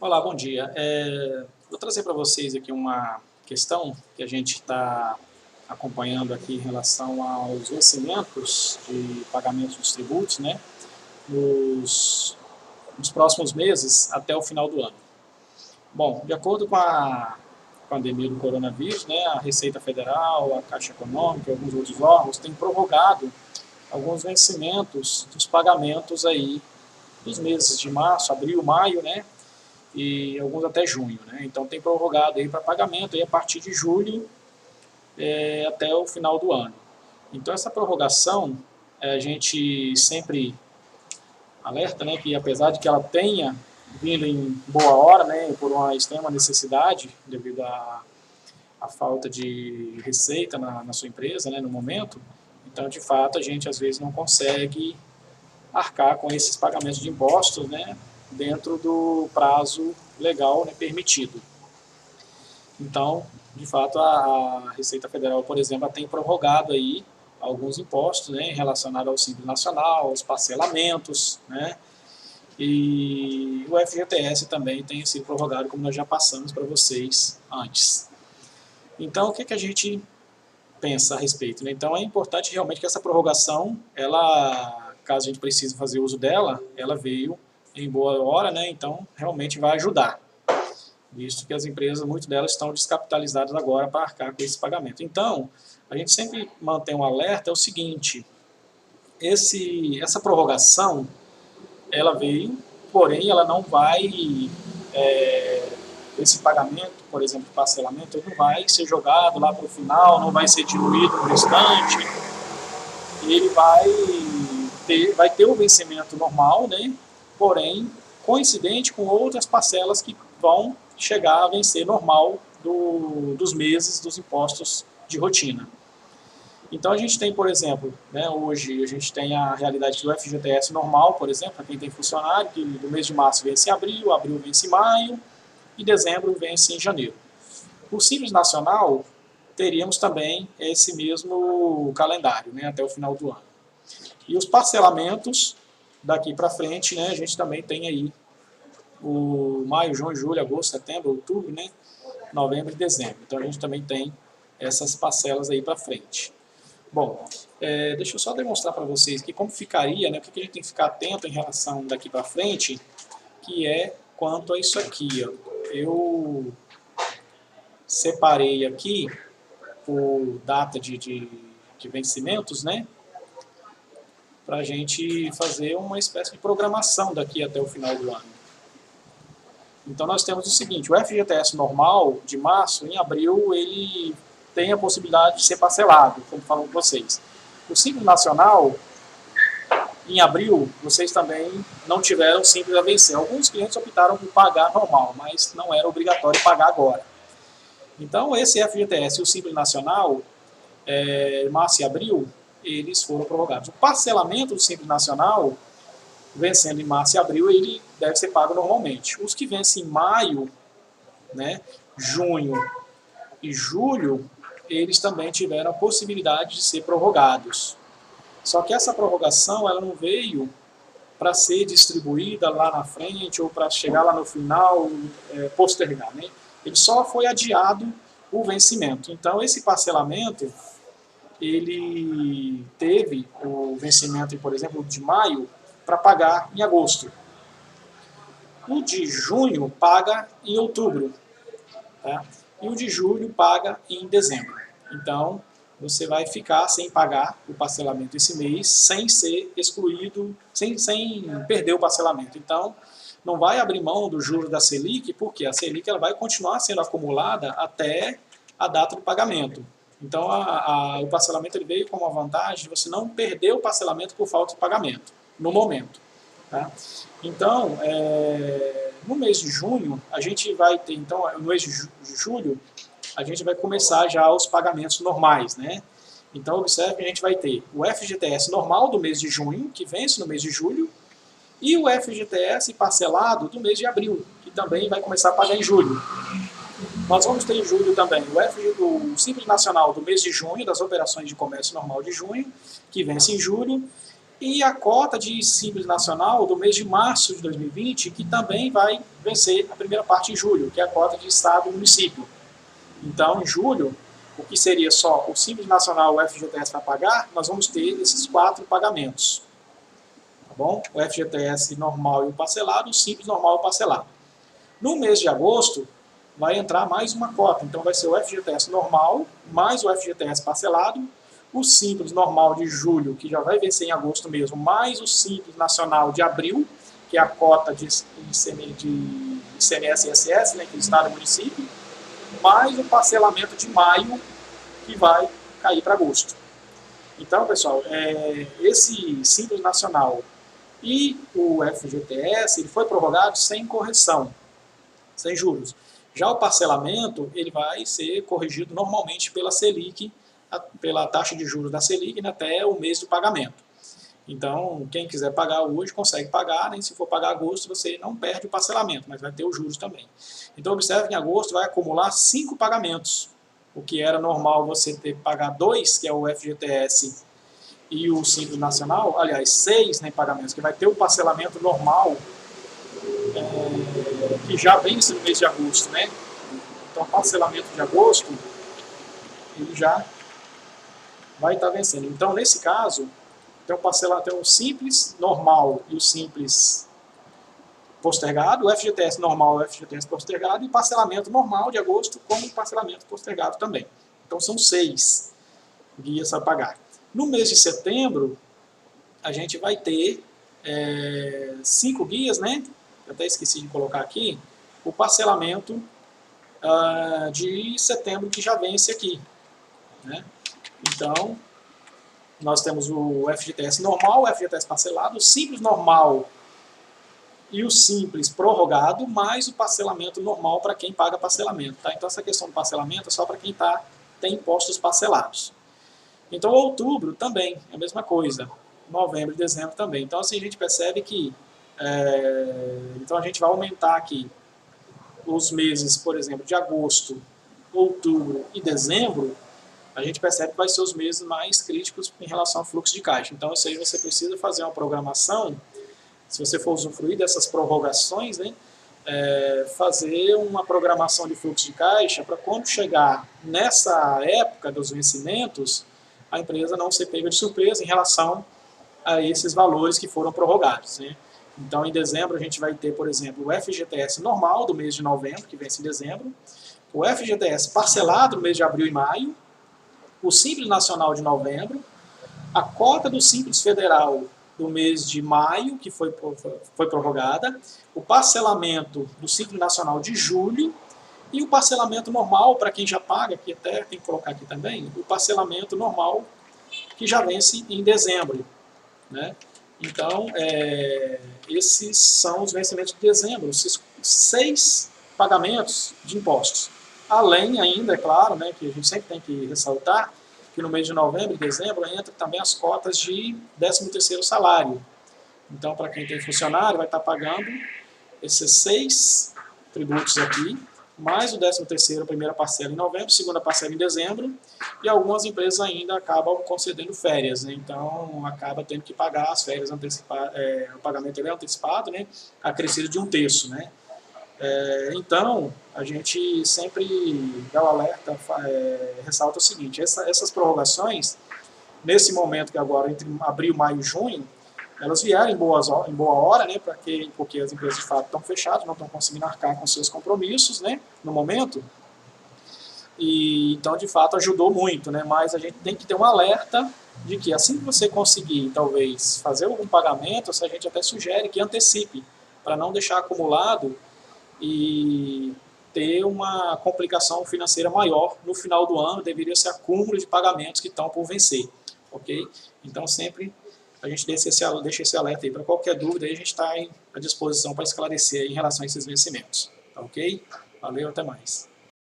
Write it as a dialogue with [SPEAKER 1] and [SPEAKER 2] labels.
[SPEAKER 1] Olá, bom dia. Vou trazer para vocês aqui uma questão que a gente está acompanhando aqui em relação aos vencimentos de pagamentos dos tributos, né, nos, nos próximos meses até o final do ano. Bom, de acordo com a pandemia do coronavírus, né, a Receita Federal, a Caixa Econômica e alguns outros órgãos têm prorrogado alguns vencimentos dos pagamentos aí dos meses de março, abril, maio, né, e alguns até junho, né? Então tem prorrogado aí para pagamento aí a partir de julho até o final do ano. Então essa prorrogação a gente sempre alerta, né, que apesar de que ela tenha vindo em boa hora, né, por uma extrema necessidade devido à falta de receita na sua empresa, né, no momento, então de fato a gente às vezes não consegue arcar com esses pagamentos de impostos, né, dentro do prazo legal, né, permitido. Então, de fato, a Receita Federal, por exemplo, tem prorrogado aí alguns impostos, né, relacionados ao Simples Nacional, aos parcelamentos, né, e o FGTS também tem sido prorrogado, como nós já passamos para vocês antes. Então, o que a gente pensa a respeito, né? Então, é importante realmente que essa prorrogação, ela, caso a gente precise fazer uso dela, ela veio em boa hora, né? Então realmente vai ajudar, visto que as empresas, muitas delas estão descapitalizadas agora para arcar com esse pagamento. Então, a gente sempre mantém um alerta, é o seguinte, essa prorrogação, ela veio, porém ela não vai, esse pagamento, por exemplo, parcelamento, ele não vai ser jogado lá para o final, não vai ser diluído no restante, ele vai ter o vencimento normal, né? Porém, coincidente com outras parcelas que vão chegar a vencer normal dos meses dos impostos de rotina. Então a gente tem, por exemplo, né, hoje a gente tem a realidade do FGTS normal, por exemplo, para quem tem funcionário, que do mês de março vence em abril, abril vence em maio e dezembro vence em janeiro. O Simples Nacional, teríamos também esse mesmo calendário, né, até o final do ano. E os parcelamentos, daqui para frente, né, a gente também tem aí o maio, junho, julho, agosto, setembro, outubro, né, novembro e dezembro. Então a gente também tem essas parcelas aí para frente. Bom, deixa eu só demonstrar para vocês aqui como ficaria, né, o que a gente tem que ficar atento em relação daqui para frente, que é quanto a isso aqui. Ó. Eu separei aqui por data de vencimentos, né, para a gente fazer uma espécie de programação daqui até o final do ano. Então nós temos o seguinte, o FGTS normal de março, em abril, ele tem a possibilidade de ser parcelado, como falamos com vocês. O Simples Nacional, em abril, vocês também não tiveram Simples a vencer. Alguns clientes optaram por pagar normal, mas não era obrigatório pagar agora. Então esse FGTS e o Simples Nacional, março e abril, eles foram prorrogados. O parcelamento do Simples Nacional, vencendo em março e abril, ele deve ser pago normalmente. Os que vencem em maio, né, junho e julho, eles também tiveram a possibilidade de ser prorrogados. Só que essa prorrogação ela não veio para ser distribuída lá na frente ou para chegar lá no final, postergar. Né? Ele só foi adiado o vencimento. Então, esse parcelamento, ele teve o vencimento, por exemplo, de maio, para pagar em agosto. O de junho paga em outubro, tá? E o de julho paga em dezembro. Então, você vai ficar sem pagar o parcelamento esse mês, sem ser excluído, sem perder o parcelamento. Então, não vai abrir mão do juro da Selic, porque a Selic ela vai continuar sendo acumulada até a data do pagamento. Então, o parcelamento ele veio com uma vantagem de você não perder o parcelamento por falta de pagamento, no momento. Tá? Então, no mês de junho, a gente vai ter, então, no mês de julho, a gente vai começar já os pagamentos normais, né? Então, observe que a gente vai ter o FGTS normal do mês de junho, que vence no mês de julho, e o FGTS parcelado do mês de abril, que também vai começar a pagar em julho. Nós vamos ter em julho também o Simples Nacional do mês de junho, das operações de comércio normal de junho, que vence em julho, E a cota de Simples Nacional do mês de março de 2020, que também vai vencer a primeira parte em julho, que é a cota de Estado e município. Então, em julho, o que seria só o Simples Nacional, o FGTS para pagar, nós vamos ter esses 4 pagamentos. Tá bom? O FGTS normal e o parcelado, o Simples normal e o parcelado. No mês de agosto, vai entrar mais uma cota. Então, vai ser o FGTS normal, mais o FGTS parcelado, o Simples normal de julho, que já vai vencer em agosto mesmo, mais o Simples Nacional de abril, que é a cota de ICMS e ISS, né, que é o Estado e o município, mais o parcelamento de maio, que vai cair para agosto. Então, pessoal, esse Simples Nacional e o FGTS ele foi prorrogado sem correção, sem juros. Já o parcelamento ele vai ser corrigido normalmente pela Selic, pela taxa de juros da Selic até o mês do pagamento. Então, quem quiser pagar hoje consegue pagar, né? Se for pagar agosto, você não perde o parcelamento, mas vai ter os juros também. Então, observe que em agosto vai acumular 5 pagamentos. O que era normal você ter que pagar 2, que é o FGTS e o Simples Nacional, aliás, 6 né, pagamentos, que vai ter o parcelamento normal, que já vence no mês de agosto, né? Então, o parcelamento de agosto, ele já vai estar vencendo. Então, nesse caso, tem o Simples normal e o Simples postergado, o FGTS normal e o FGTS postergado, e parcelamento normal de agosto com parcelamento postergado também. Então, são 6 guias a pagar. No mês de setembro, a gente vai ter 5 guias, né? Eu até esqueci de colocar aqui, o parcelamento de setembro que já vence aqui, né? Então, nós temos o FGTS normal, o FGTS parcelado, o Simples normal e o Simples prorrogado, mais o parcelamento normal para quem paga parcelamento. Tá? Então, essa questão do parcelamento é só para quem tem impostos parcelados. Então, outubro também é a mesma coisa. Novembro e dezembro também. Então, assim, a gente percebe que então a gente vai aumentar aqui os meses, por exemplo, de agosto, outubro e dezembro, a gente percebe que vai ser os meses mais críticos em relação ao fluxo de caixa. Então, isso aí você precisa fazer uma programação, se você for usufruir dessas prorrogações, né, fazer uma programação de fluxo de caixa para quando chegar nessa época dos vencimentos, a empresa não ser pega de surpresa em relação a esses valores que foram prorrogados, né? Então, em dezembro, a gente vai ter, por exemplo, o FGTS normal do mês de novembro, que vence em dezembro, o FGTS parcelado no mês de abril e maio, o Simples Nacional de novembro, a cota do Simples Federal do mês de maio, que foi prorrogada, o parcelamento do Simples Nacional de julho e o parcelamento normal, para quem já paga, que até tem que colocar aqui também, o parcelamento normal que já vence em dezembro, né? Então, esses são os vencimentos de dezembro, esses 6 pagamentos de impostos. Além ainda, é claro, né, que a gente sempre tem que ressaltar, que no mês de novembro e dezembro entra também as cotas de 13º salário. Então, para quem tem funcionário, vai estar pagando esses 6 tributos aqui, mais o 13º, primeira parcela em novembro, segunda parcela em dezembro, e algumas empresas ainda acabam concedendo férias, né? Então acaba tendo que pagar as férias antecipadas, o pagamento é antecipado, né? Acrescido de 1/3, né? Então a gente sempre dá o alerta, ressalta o seguinte: essas prorrogações, nesse momento que agora entre abril, maio e junho, elas vieram em boa hora, né, porque as empresas de fato estão fechadas, não estão conseguindo arcar com seus compromissos, né, no momento, e então de fato ajudou muito, né, mas a gente tem que ter um alerta de que assim que você conseguir talvez fazer algum pagamento, a gente até sugere que antecipe, para não deixar acumulado e ter uma complicação financeira maior no final do ano devido a esse acúmulo de pagamentos que estão por vencer, ok? Então sempre a gente deixa esse alerta aí. Para qualquer dúvida, aí a gente está à disposição para esclarecer em relação a esses vencimentos. Tá ok? Valeu, até mais.